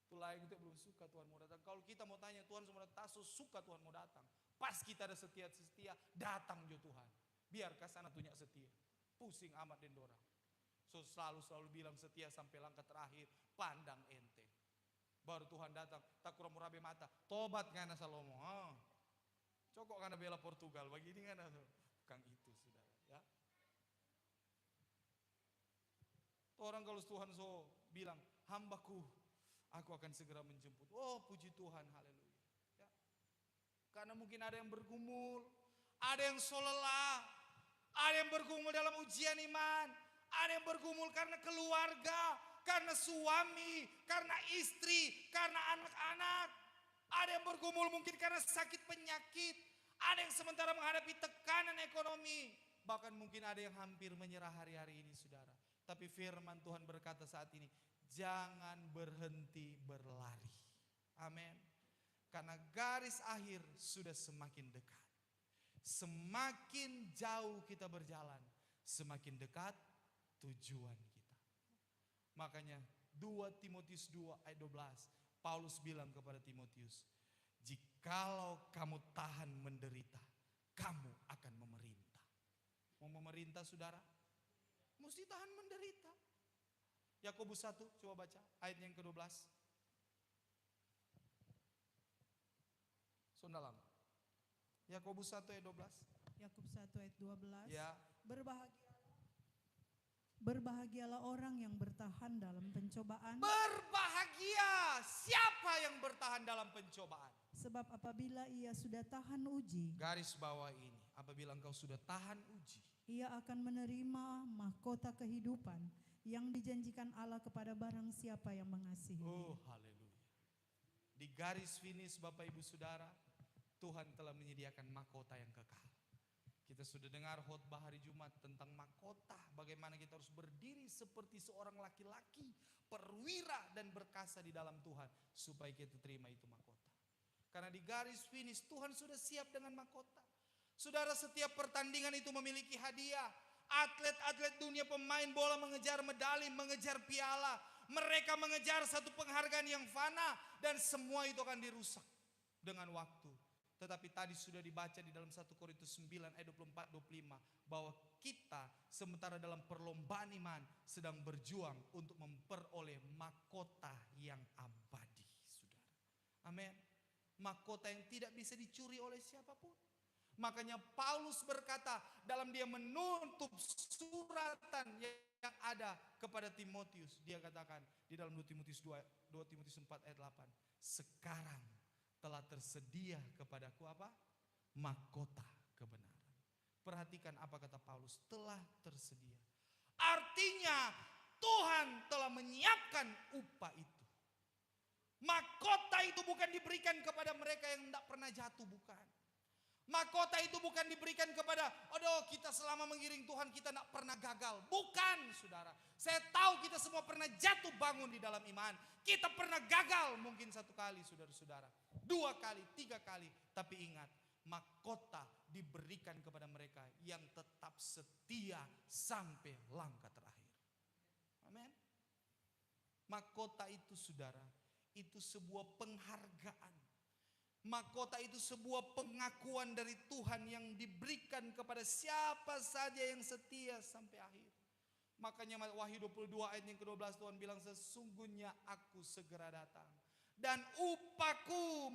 Itulah yang kita belum suka Tuhan mau datang. Kalau kita mau tanya Tuhan semua datang, suka Tuhan mau datang. Pas kita ada setia, datang jo Tuhan. Biar kasana tunyak setia. Pusing amat den dorang. So selalu bilang setia sampai langkah terakhir. Pandang ente. Baru Tuhan datang. Tak kurang murabe mata. Tobat ngana Salomo. Cokok ngana bela Portugal. Begini ngana. Bukan itu, saudara. Ya. Orang kalau Tuhan bilang, hambaku, aku akan segera menjemput. Oh puji Tuhan, haleluya. Ya. Karena mungkin ada yang bergumul, ada yang lelah, ada yang bergumul dalam ujian iman, ada yang bergumul karena keluarga, karena suami, karena istri, karena anak-anak. Ada yang bergumul mungkin karena sakit penyakit, ada yang sementara menghadapi tekanan ekonomi, bahkan mungkin ada yang hampir menyerah hari-hari ini, saudara. Tapi firman Tuhan berkata saat ini, jangan berhenti berlari. Amin. Karena garis akhir sudah semakin dekat. Semakin jauh kita berjalan, semakin dekat tujuan kita. Makanya 2 Timotius 2 ayat 12, Paulus bilang kepada Timotius, jikalau kamu tahan menderita, kamu akan memerintah. Mau memerintah, saudara? Mesti tahan menderita. Yakobus 1, coba baca ayat yang ke-12. Sondalam. Yakobus 1 ayat 12. Yakobus 1 ayat 12. Ya. Berbahagialah orang yang bertahan dalam pencobaan. Berbahagia siapa yang bertahan dalam pencobaan. Sebab apabila ia sudah tahan uji, garis bawah ini, apabila engkau sudah tahan uji, ia akan menerima mahkota kehidupan yang dijanjikan Allah kepada barang siapa yang mengasihi. Oh haleluya. Di garis finish Bapak Ibu Saudara, Tuhan telah menyediakan mahkota yang kekal. Kita sudah dengar khotbah hari Jumat tentang mahkota, bagaimana kita harus berdiri seperti seorang laki-laki perwira dan berkasa di dalam Tuhan supaya kita terima itu mahkota. Karena di garis finish Tuhan sudah siap dengan mahkota. Saudara, setiap pertandingan itu memiliki hadiah. Atlet-atlet dunia, pemain bola mengejar medali, mengejar piala. Mereka mengejar satu penghargaan yang fana dan semua itu akan dirusak dengan waktu. Tetapi tadi sudah dibaca di dalam 1 Korintus 9 ayat 24-25 bahwa kita sementara dalam perlombaan iman sedang berjuang untuk memperoleh mahkota yang abadi, saudara. Amin. Mahkota yang tidak bisa dicuri oleh siapapun. Makanya Paulus berkata dalam dia menutup suratan yang ada kepada Timotius, dia katakan di dalam 2 Timotius 4 ayat 8, sekarang telah tersedia kepadaku apa? Mahkota kebenaran. Perhatikan apa kata Paulus, telah tersedia. Artinya Tuhan telah menyiapkan upah itu. Mahkota itu bukan diberikan kepada mereka yang tidak pernah jatuh, bukan. Mahkota itu bukan diberikan kepada, aduh kita selama mengiring Tuhan kita tidak pernah gagal. Bukan, saudara. Saya tahu kita semua pernah jatuh bangun di dalam iman. Kita pernah gagal mungkin 1 kali, saudara-saudara. 2 kali, 3 kali. Tapi ingat, mahkota diberikan kepada mereka yang tetap setia sampai langkah terakhir. Amin. Mahkota itu, saudara, itu sebuah penghargaan. Mahkota itu sebuah pengakuan dari Tuhan yang diberikan kepada siapa saja yang setia sampai akhir. Makanya Wahyu 22 ayat yang ke-12 Tuhan bilang, sesungguhnya aku segera datang dan upahku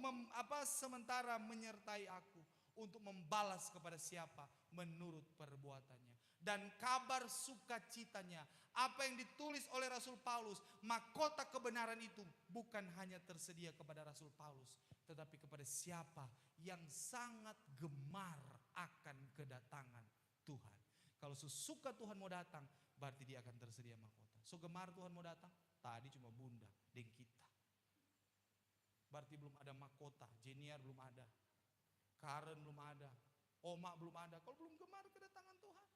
sementara menyertai aku untuk membalas kepada siapa menurut perbuatannya. Dan kabar sukacitanya, apa yang ditulis oleh Rasul Paulus, mahkota kebenaran itu bukan hanya tersedia kepada Rasul Paulus, tetapi kepada siapa yang sangat gemar akan kedatangan Tuhan. Kalau sesuka Tuhan mau datang, berarti dia akan tersedia mahkota. So gemar Tuhan mau datang, tadi cuma bunda dan kita. Berarti belum ada mahkota, Jeniar belum ada, Karen belum ada, Oma belum ada. Kalau belum gemar kedatangan Tuhan.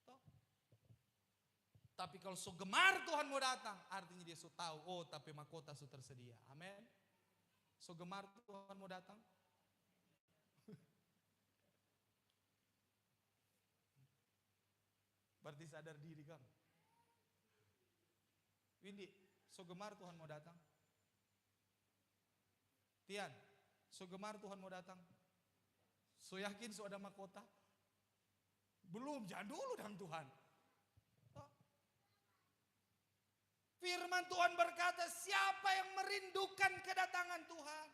Toh. Tapi kalau so gemar Tuhan mau datang, artinya dia so tahu, oh tapi mahkota so tersedia. Amin. So gemar Tuhan mau datang. Berarti sadar diri kan. Windy, so gemar Tuhan mau datang. Tian, so gemar Tuhan mau datang. So yakin so ada mahkota? Belum, jangan dulu dengan Tuhan. Firman Tuhan berkata, siapa yang merindukan kedatangan Tuhan,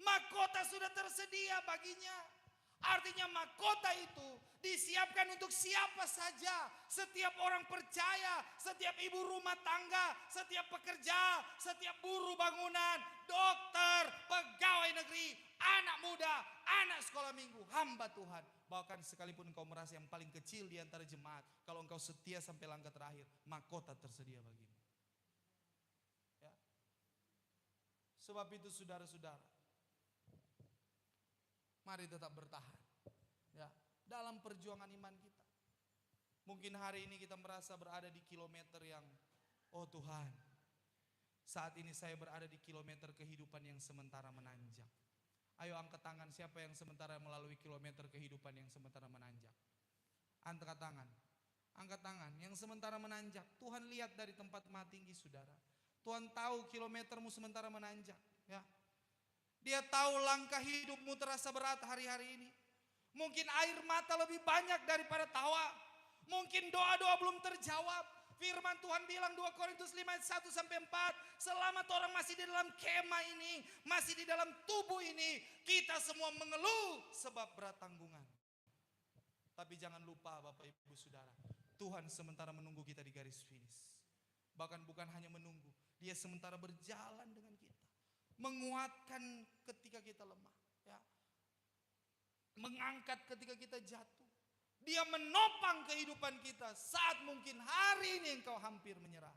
mahkota sudah tersedia baginya. Artinya mahkota itu disiapkan untuk siapa saja. Setiap orang percaya, setiap ibu rumah tangga, setiap pekerja, setiap buruh bangunan, dokter, pegawai negeri, anak muda, anak sekolah minggu, hamba Tuhan. Bahkan sekalipun engkau merasa yang paling kecil di antara jemaat, kalau engkau setia sampai langkah terakhir, mahkota tersedia bagimu. Ya. Sebab itu saudara-saudara, mari tetap bertahan. Ya, dalam perjuangan iman kita. Mungkin hari ini kita merasa berada di kilometer yang, oh Tuhan, saat ini saya berada di kilometer kehidupan yang sementara menanjak. Ayo angkat tangan, siapa yang sementara melalui kilometer kehidupan yang sementara menanjak. Angkat tangan, angkat tangan, yang sementara menanjak. Tuhan lihat dari tempat maha tinggi saudara. Tuhan tahu kilometermu sementara menanjak. Ya. Dia tahu langkah hidupmu terasa berat hari-hari ini. Mungkin air mata lebih banyak daripada tawa. Mungkin doa-doa belum terjawab. Firman Tuhan bilang 2 Korintus 5 ayat 1 sampai 4. Selama orang masih di dalam kemah ini, masih di dalam tubuh ini, kita semua mengeluh sebab berat tanggungan. Tapi jangan lupa Bapak Ibu Saudara, Tuhan sementara menunggu kita di garis finish. Bahkan bukan hanya menunggu, Dia sementara berjalan dengan kita. Menguatkan ketika kita lemah, ya. Mengangkat ketika kita jatuh. Dia menopang kehidupan kita saat mungkin hari ini engkau hampir menyerah.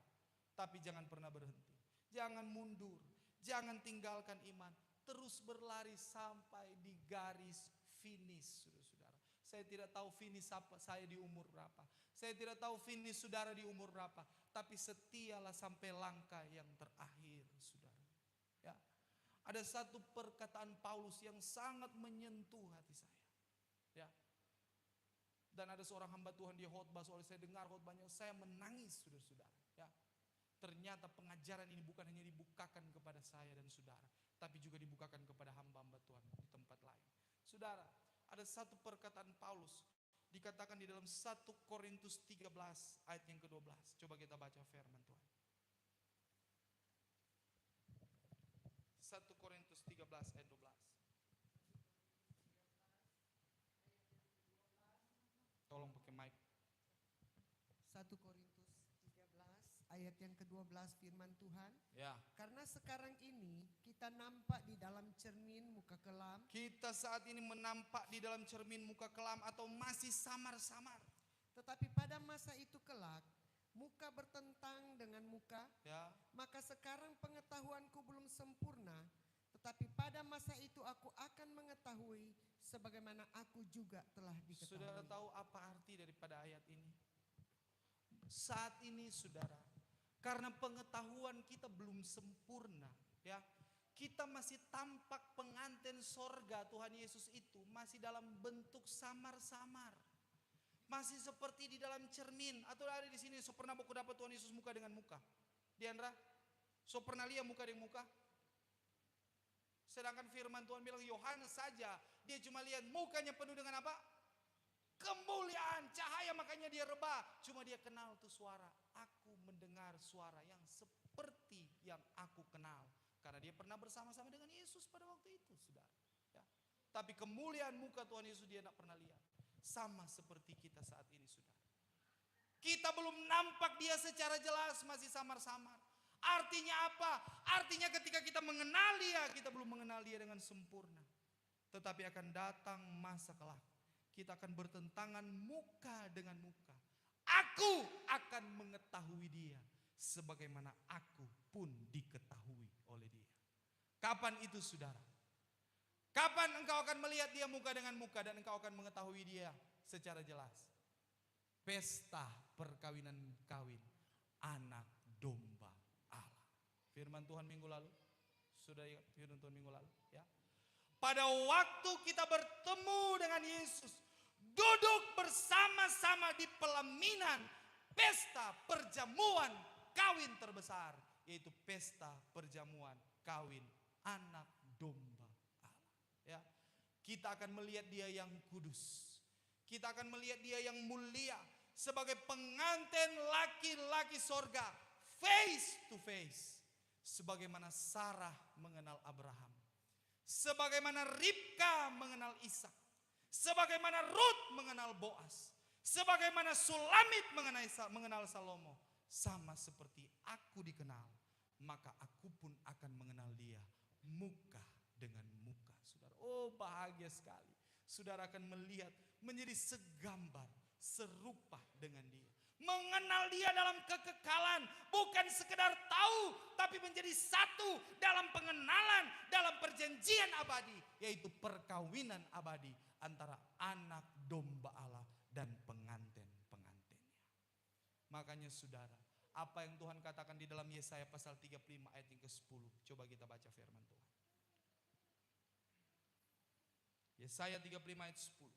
Tapi jangan pernah berhenti. Jangan mundur. Jangan tinggalkan iman. Terus berlari sampai di garis finish, saudara-saudara. Saya tidak tahu finish apa saya di umur berapa. Saya tidak tahu finish saudara di umur berapa. Tapi setialah sampai langkah yang terakhir, saudara. Ya. Ada satu perkataan Paulus yang sangat menyentuh hati saya. Ya. Dan ada seorang hamba Tuhan dia khotbah, soalnya saya dengar khotbahnya, saya menangis saudara-saudara. Ya. Ternyata pengajaran ini bukan hanya dibukakan kepada saya dan saudara, tapi juga dibukakan kepada hamba-hamba Tuhan di tempat lain. Saudara, ada satu perkataan Paulus dikatakan di dalam 1 Korintus 13 ayat yang ke-12. Coba kita baca firman Tuhan. 1 Korintus 13 ayat 12. Tolong pakai mic. 1 Korintus 13 ayat yang ke-12 firman Tuhan. Ya. Karena sekarang ini kita nampak di dalam cermin muka kelam. Kita saat ini menampak di dalam cermin muka kelam atau masih samar-samar. Tetapi pada masa itu kelak, muka bertentang dengan muka. Ya. Maka sekarang pengetahuanku belum sempurna. Tetapi pada masa itu aku akan mengetahui sebagaimana aku juga telah diketahui. Saudara tahu apa arti daripada ayat ini? Saat ini saudara, karena pengetahuan kita belum sempurna, ya. Kita masih tampak pengantin sorga Tuhan Yesus itu masih dalam bentuk samar-samar. Masih seperti di dalam cermin. Atau ada di sini, so pernah aku dapat Tuhan Yesus muka dengan muka? Diandra, so pernah lihat muka dengan muka? Sedangkan firman Tuhan bilang Yohanes saja, dia cuma lihat mukanya penuh dengan apa? Kemuliaan, cahaya, makanya dia rebah. Cuma dia kenal tuh suara. Aku mendengar suara yang seperti yang aku kenal. Karena dia pernah bersama-sama dengan Yesus pada waktu itu, saudara. Ya. Tapi kemuliaan muka Tuhan Yesus dia tidak pernah lihat. Sama seperti kita saat ini, saudara. Kita belum nampak dia secara jelas, masih samar-samar. Artinya apa? Artinya ketika kita mengenal dia, kita belum mengenal dia dengan sempurna. Tetapi akan datang masa kelak, kita akan bertentangan muka dengan muka. Aku akan mengetahui dia sebagaimana aku pun diketahui oleh dia. Kapan itu saudara? Kapan engkau akan melihat dia muka dengan muka dan engkau akan mengetahui dia secara jelas? Pesta perkawinan kawin anak domba Allah. Firman Tuhan minggu lalu. Sudah ingat firman Tuhan minggu lalu? Ya. Pada waktu kita bertemu dengan Yesus, duduk bersama-sama di pelaminan pesta perjamuan kawin terbesar, yaitu pesta perjamuan kawin anak domba Allah. Ya. Kita akan melihat dia yang kudus. Kita akan melihat dia yang mulia sebagai pengantin laki-laki sorga, face to face. Sebagaimana Sarah mengenal Abraham, sebagaimana Ribka mengenal Ishak, Sebagaimana Rut mengenal Boas. Sebagaimana Sulamit mengenal Salomo. Sama seperti aku dikenal, maka aku pun akan mengenal dia muka dengan muka. Saudara, oh bahagia sekali. Saudara akan melihat menjadi segambar, serupa dengan dia. Mengenal dia dalam kekekalan, bukan sekedar tahu, tapi menjadi satu dalam pengenalan, dalam perjanjian abadi, yaitu perkawinan abadi antara anak domba Allah dan pengantin-pengantinnya. Makanya saudara, apa yang Tuhan katakan di dalam Yesaya pasal 35 ayat yang ke-10. Coba kita baca firman Tuhan. Yesaya 35 ayat 10.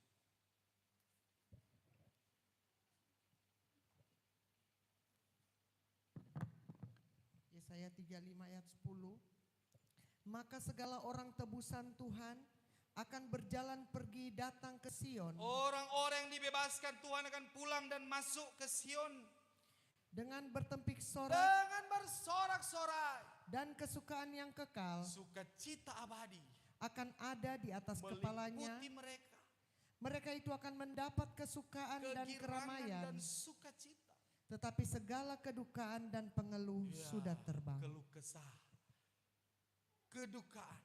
Yesaya 35 ayat 10. Maka segala orang tebusan Tuhan akan berjalan pergi datang ke Sion. Orang-orang yang dibebaskan Tuhan akan pulang dan masuk ke Sion. Dengan bertempik sorak Dengan bersorak-sorai. dan kesukaan yang kekal Sukacita abadi akan ada di atas kepalanya. meliputi mereka. Mereka itu akan mendapat kesukaan dan Kegirangan keramaian. dan sukacita. Tetapi segala kedukaan dan pengeluh Ya, sudah terbang. keluh kesah, kedukaan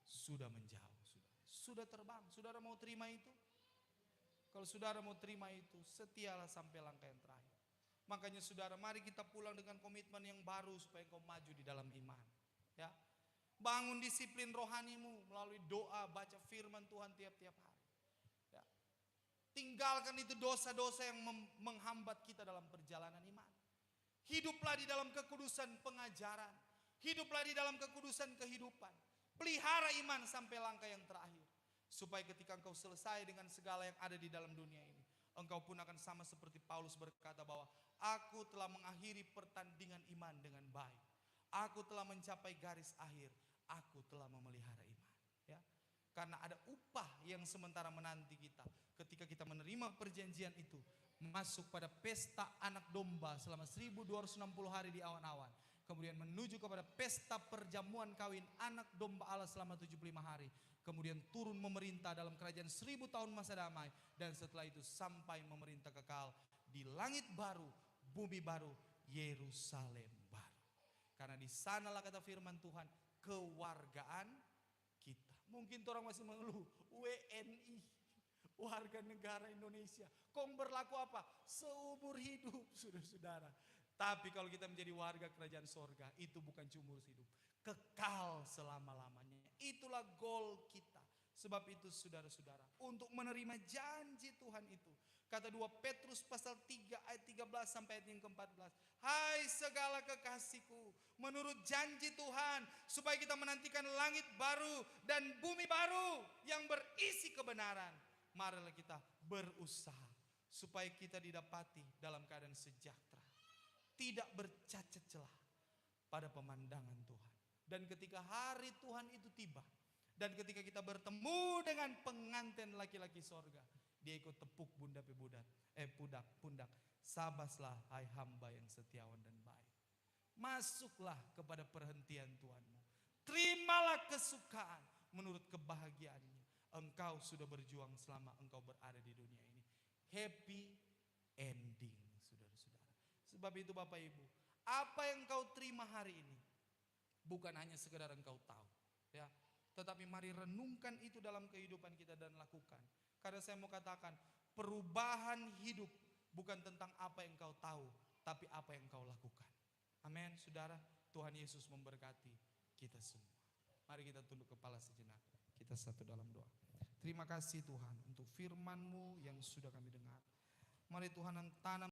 sudah menjauh. Sudah terbang. Saudara mau terima itu? Kalau saudara mau terima itu, setialah sampai langkah yang terakhir. Makanya saudara, mari kita pulang dengan komitmen yang baru supaya kau maju di dalam iman. Ya, bangun disiplin rohanimu melalui doa, baca firman Tuhan tiap-tiap hari. Ya. Tinggalkan itu dosa-dosa yang menghambat kita dalam perjalanan iman. Hiduplah di dalam kekudusan pengajaran. Hiduplah di dalam kekudusan kehidupan. Pelihara iman sampai langkah yang terakhir. Supaya ketika engkau selesai dengan segala yang ada di dalam dunia ini, engkau pun akan sama seperti Paulus berkata bahwa aku telah mengakhiri pertandingan iman dengan baik. Aku telah mencapai garis akhir. Aku telah memelihara iman. Ya. Karena ada upah yang sementara menanti kita. Ketika kita menerima perjanjian itu, masuk pada pesta anak domba selama 1260 hari di awan-awan. Kemudian menuju kepada pesta perjamuan kawin anak domba Allah selama 75 hari. Kemudian turun memerintah dalam kerajaan 1000 tahun masa damai. Dan setelah itu sampai memerintah kekal di langit baru, bumi baru, Yerusalem baru. Karena di sanalah kata firman Tuhan, kewargaan kita. Mungkin orang masih mengeluh, WNI, warga negara Indonesia. Kok berlaku apa? Seumur hidup, saudara-saudara. Tapi kalau kita menjadi warga kerajaan sorga, itu bukan cuma hidup, kekal selama-lamanya. Itulah goal kita. Sebab itu saudara-saudara, untuk menerima janji Tuhan itu, kata 2 Petrus pasal 3 ayat 13 sampai ayat yang ke-14. Hai segala kekasihku, menurut janji Tuhan, supaya kita menantikan langit baru dan bumi baru yang berisi kebenaran, marilah kita berusaha supaya kita didapati dalam keadaan sejahtera, tidak bercacat celah pada pemandangan Tuhan. Dan ketika hari Tuhan itu tiba, dan ketika kita bertemu dengan pengantin laki-laki sorga, dia ikut tepuk pundak. Sabaslah hai hamba yang setiawan dan baik. Masuklah kepada perhentian Tuhanmu. Terimalah kesukaan menurut kebahagiaannya. Engkau sudah berjuang selama engkau berada di dunia ini. Happy ending, saudara-saudara. Sebab itu Bapak Ibu, apa yang engkau terima hari ini, bukan hanya sekedar engkau tahu, ya, tetapi mari renungkan itu dalam kehidupan kita dan lakukan. Karena saya mau katakan, perubahan hidup bukan tentang apa yang engkau tahu, tapi apa yang engkau lakukan. Amin, saudara. Tuhan Yesus memberkati kita semua. Mari kita tunduk kepala sejenak. Kita satu dalam doa. Terima kasih Tuhan untuk firman-Mu yang sudah kami dengar. Mari Tuhan tanam